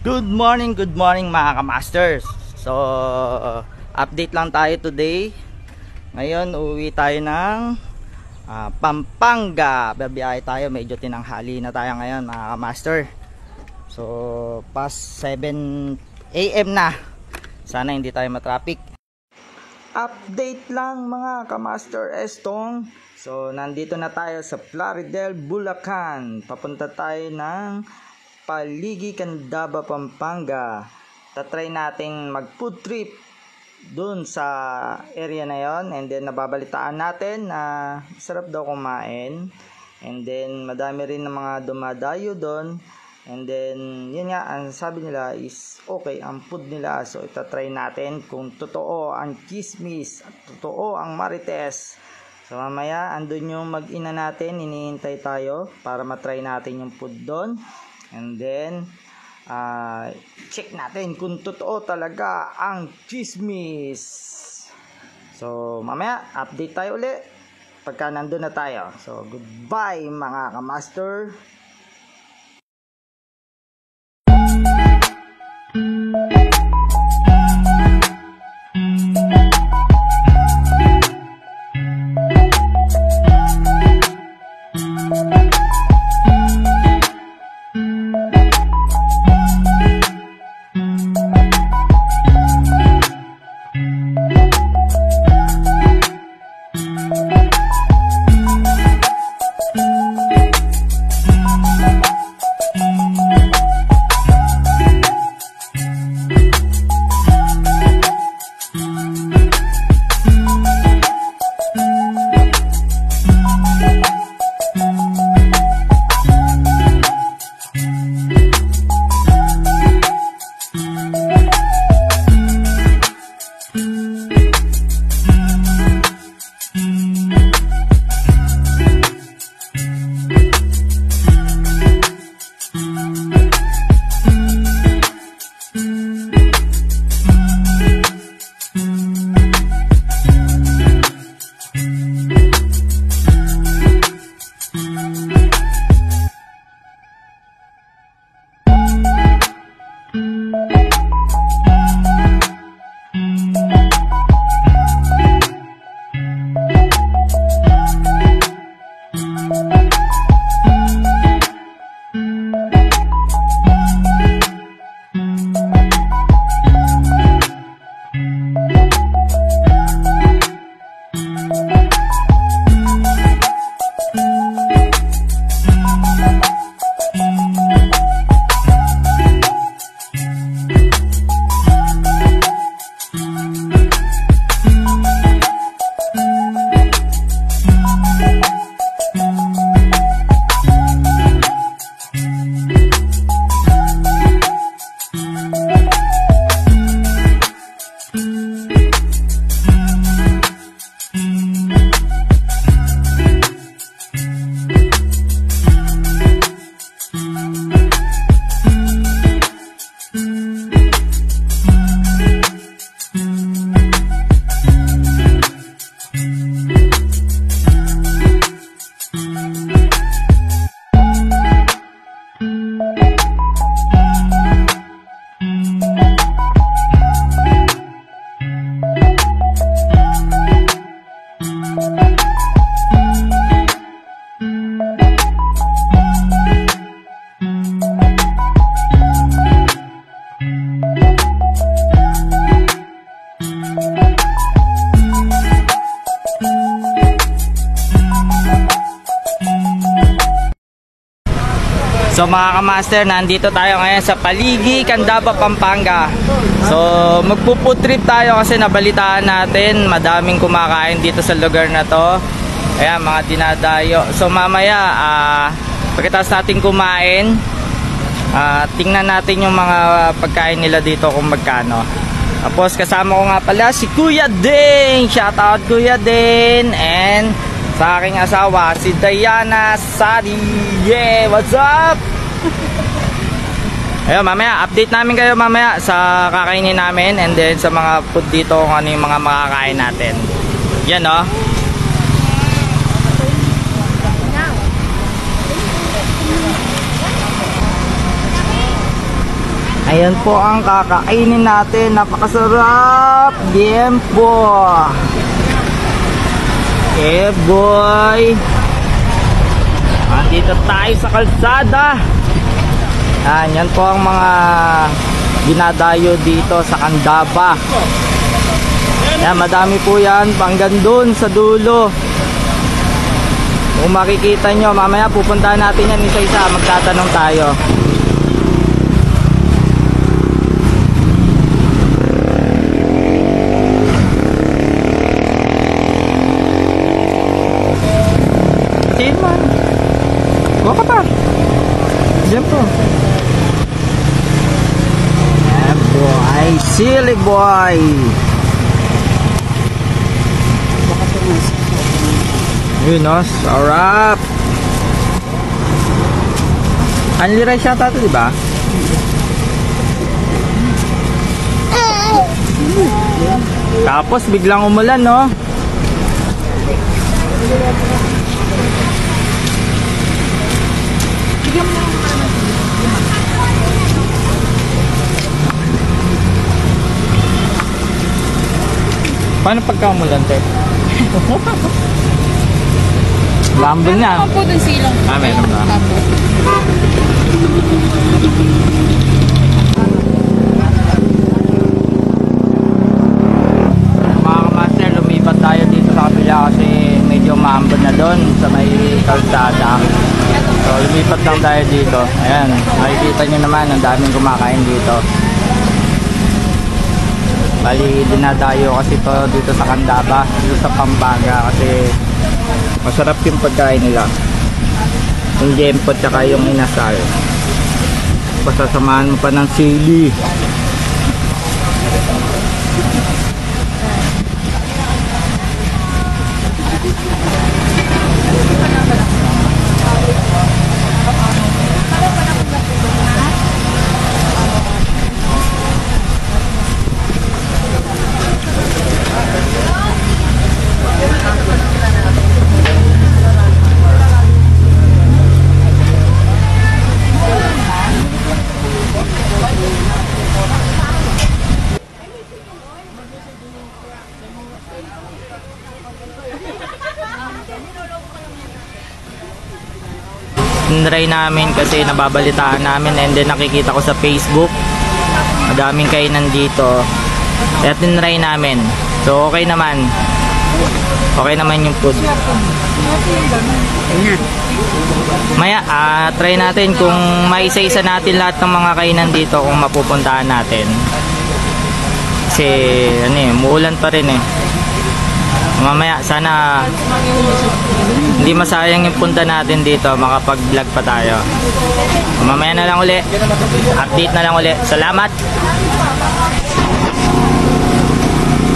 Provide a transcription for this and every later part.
Good morning mga kamasters. So, update lang tayo today. Ngayon, uuwi tayo ng Pampanga. Babiyahe tayo, medyo tinanghali na tayo ngayon mga kamaster. So, past 7 AM na. Sana hindi tayo matraffic. Update lang mga kamaster Estong. So, nandito na tayo sa Plaridel, Bulacan. Papunta tayo ng Paligi, Candaba, Pampanga. Tatry natin mag food trip dun sa area na yon, and then nababalitaan natin na sarap daw kumain, and then madami rin ng mga dumadayo dun, and then yun nga, ang sabi nila is okay ang food nila. So itatry natin kung totoo ang chismis at totoo ang marites. So mamaya andun yung mag-ina natin, hinihintay tayo para matry natin yung food doon. And then, check natin kung totoo talaga ang chismis. So, mamaya, update tayo ulit pagka nandun na tayo. So, goodbye mga kamaster. So mga kamaster, nandito tayo ngayon sa Paligi, Candaba, Pampanga. So magpo-food trip tayo kasi nabalitaan natin madaming kumakain dito sa lugar na to. Ayan, mga dinadayo. So mamaya, pagkatapos natin kumain, tingnan natin yung mga pagkain nila dito kung magkano. Tapos kasama ko nga pala si Kuya Ding. Shoutout Kuya Ding. And sa aking asawa, si Diana Sari. Yeah, what's up? Ayun, mamaya, update namin kayo mamaya sa kakainin namin, and then sa mga food dito, kung ano yung mga makakain natin. Yan, oh. Ayan po ang kakainin natin. Napakasarap. Tiempo. Eh boy. Andito tayo sa kalsada. Yan po ang mga dinadayo dito sa Candaba. Yan, madami po yan. Hanggang doon sa dulo. Kung makikita nyo, mamaya pupuntahan natin yan isa-isa. Magtatanong tayo. Sige man. Buka ka pa. Diyan po. Yeah boy. Silly boy. Yun o. Sarap. Only rice yata ito, diba? Tapos biglang umulan, no? Paano pagka umulan, te? Lambol na. Meron po dun silong. Meron na. Mga kamaster, lumipat tayo dito sa kabila kasi medyo maambon na doon sa may kalsada. So lumipat lang tayo dito. Ayan, makikita nyo naman ang daming kumakain dito. Bali dinadayo kasi to dito sa Candaba, dito sa Pampanga kasi masarap yung pagkain nila. Yung jempot tsaka yung inasal. Pasasamahan mo pa ng sili. Tinry namin kasi nababalitaan namin and then nakikita ko sa Facebook madaming kainan dito kaya tinry namin, so okay naman yung food. Maya try natin kung maisa-isa natin lahat ng mga kainan dito kung mapupuntahan natin kasi muulan pa rin mamaya sana hindi masayang yung punta natin dito, makapag-vlog pa tayo. Mamaya na lang uli, update na lang uli. Salamat.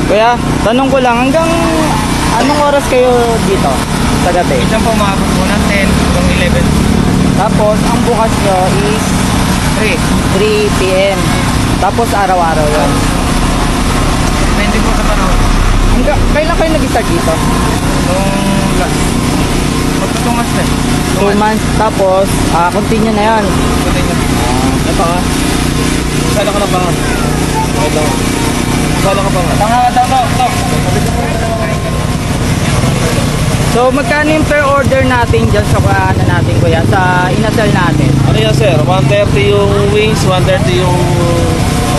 Kuya, tanong ko lang, hanggang anong oras kayo dito sa gabi? Isang po umabot po ng 10 hanggang 11. Tapos ang bukas nyo is 3 PM. Tapos araw-araw yun. Depende po sa panahon. Kailan kayo nag-start dito? Nung last. Magpa 2 months na. 2 months. Tapos, continue na yan. Continue. Ito nga. Sala ka ng bangan. Ito. Sala ka bangan. Bangan daw. So, magkano yung per order natin dyan sa natin kuya? Sa inasal natin? Ano yan sir? 130 yung wings, 130 yung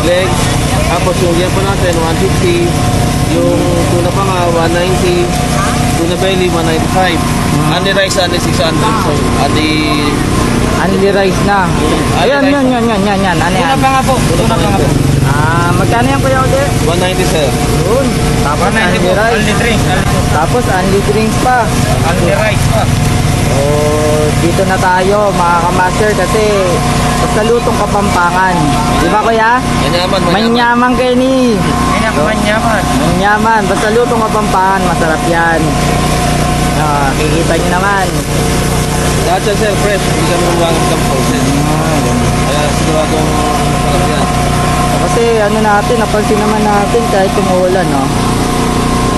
legs. Tapos yung yan po natin, 150. Yung tuna pa nga, 190. Tuna belly, 195. Only rice, only 600. So, Only rice na. Ayan, yan. Ano yan? Tuna pa nga po. Magkano yan kuya ulit? 190 sir. Yun. Tapos only rice. Only drinks. Tapos only drinks pa. Only rice pa. So, dito na tayo mga kamaster kasi basta lutong Kapampangan. Di ba kuya? Manyaman kayo ni. Manyaman. Basta lutong Kapampangan, masarap yan. Kikita nyo naman. Lahat yan sir, fresh. Hindi kami umwangan ng process. Kaya siguradong masarap yan. Kasi napansin naman natin kahit tumuulan, no?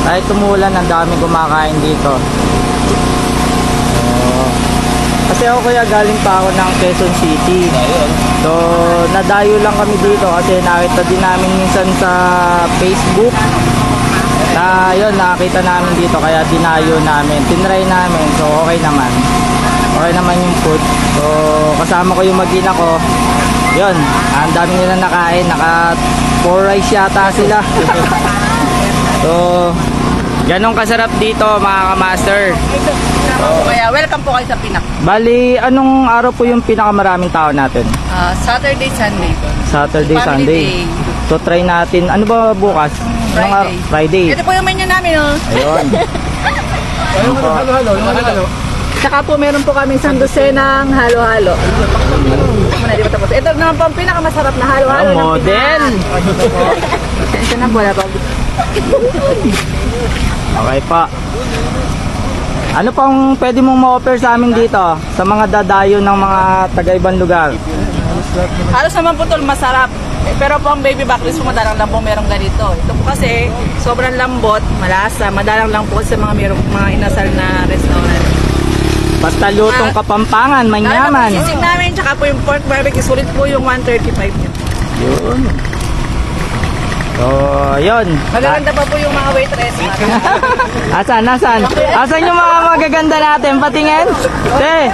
Kahit tumuulan, ang daming kumakain dito. Kasi Kasi ako kuya galing pa ako ng Quezon City. Ayun. So, nadayo lang kami dito kasi nakita din namin minsan sa Facebook. Na yun, nakita namin dito kaya dinayo namin. Tinry namin. So, okay naman. Okay naman yung food. So, kasama ko yung mag-ina ko. Yun, ang dami nila nakain. Naka 4 rice yata sila. So, ganun kasarap dito mga ka-master. Kaya welcome po kayo sa Pinak. Bali, anong araw po yung pinakamaraming tao natin? Saturday, Sunday. Saturday, Family Sunday. day. So, try natin. Ano ba bukas? Anong araw? Friday. Ito po yung menu namin, oh. Ayun. Ayun po. Halo. Saka po meron po kami sandusenang halo-halo. Muna, di ba tapos? Ito naman po ang pinakamasarap na halo-halo Ang ng model. Pinak. Ito na po na po. Okay pa. Ano pang pwede mong ma-offer sa amin dito? Sa mga dadayo ng mga taga-ibang lugar? Halos naman po tol, masarap. Pero po ang baby back ribs po madalang lang po merong ganito. Ito po kasi sobrang lambot, malasa, madalang lang po sa mga merong mga inasal na restaurant. Basta lutong Kapampangan, manyaman. Kaya po sisig namin, tsaka po yung pork barbecue, sulit po yung 135 nyo. Yun. So, yun. Magaganda pa po yung mga waitress. Asan? Asan yung mga magaganda natin? Patingin? Te,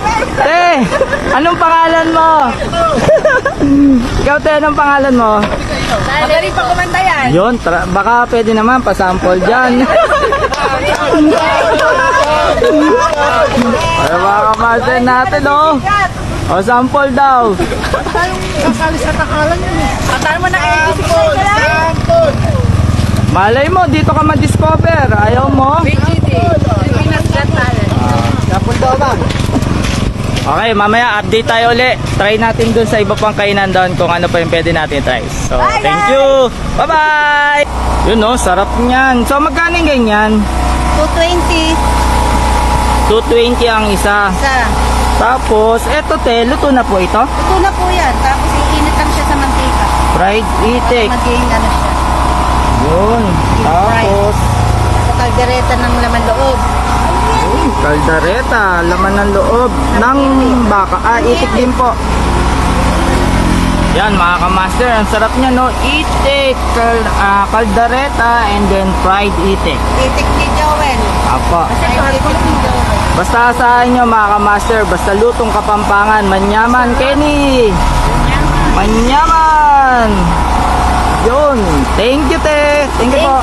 anong pangalan mo? Ikaw, te, anong pangalan mo? Magaling pa kumanta yan. Yun, baka pwede naman, pasample dyan. Ay, mga kamaster natin, oh. O, sample daw. Akala mo na kayo si Malay mo, dito ka ma-discover. Ayaw mo? BGT. Pilipinas Got Talent. Sample daw ba? Okay, mamaya update tayo ulit. Try natin dun sa iba pang kainan doon kung ano pa yung pwede natin try. So, thank you. Bye-bye. Yun, no, sarap niyan. So, magkano yung ganyan? 220 220 ang isa. isa. Tapos, eto te, luto na po ito. Ito na po yan. Tapos iinit lang siya sa mantika. Fried itik. Maging ano siya. Yun. Tapos, Sa kaldereta ng laman loob. kaldareta, laman ng loob ng baka. Itik din po. Yan mga kamaster, ang sarap niya no. Itik, kaldareta, and then fried itik. Itik ni Joel. Apo. Itik ni Joel. Basta sa inyo mga kamaster, basta lutong Kapampangan, manyaman, Kenny. Manyaman. Yun. Thank you, te. Thank you po.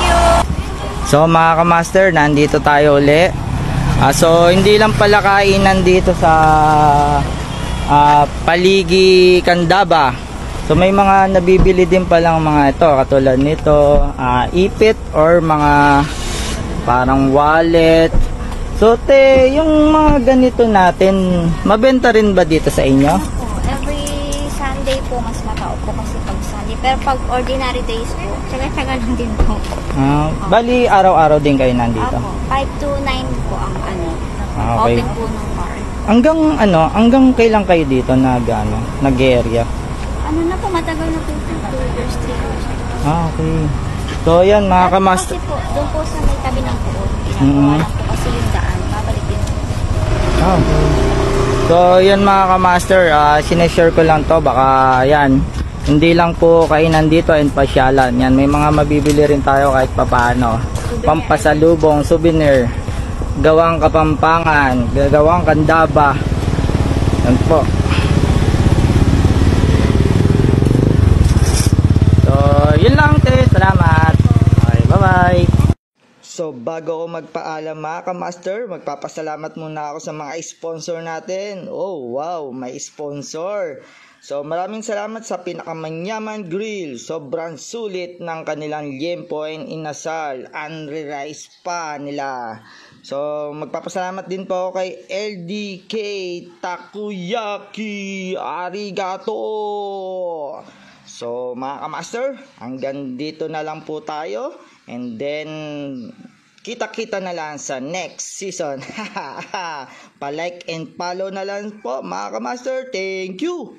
So mga kamaster, nandito tayo uli. So hindi lang pala kainan dito sa Paligi Candaba. So may mga nabibili din palang mga ito, katulad nito, ipit or mga parang wallet. So te, yung mga ganito natin, mabenta rin ba dito sa inyo? Po, every Sunday po mas matao po kasi pag Sunday. Pero pag ordinary days po, tsaga-tsaga lang din po. Bali araw-araw din kayo nandito. Ako, 5 to 9 po ang ano, Okay. open po ng bar. Hanggang kailan kayo dito nag-area? Ano na po, matagal na po, 2 years, 3 years. Okay. So yan mga kamaster. Kasi po, doon po sa may tabi ng pool, Mhm. ginagawa lang po kasi yung daan, babalik din po. Okay. So yan mga kamaster, sineshare ko lang to, baka yan. Hindi lang po kainan dito and pasyalan. Yan, may mga mabibili rin tayo kahit papaano. Pampasalubong, souvenir. Gawang Kapampangan, gawang Candaba. Yan po. So, yun lang te. Salamat. Okay, bye-bye. So, bago ako magpaalam mga ka-master, magpapasalamat muna ako sa mga sponsor natin. Oh, wow, may sponsor. So, maraming salamat sa Pinakamanyaman Grill. Sobrang sulit ng kanilang liempo and inasal. Unre-rice pa nila. So, magpapasalamat din po ako kay LDK Takoyaki. Arigato! So, mga ka-master, hanggang dito na lang po tayo. And then, kita-kita na lang sa next season. Pa-like and follow na lang po, mga ka-master. Thank you!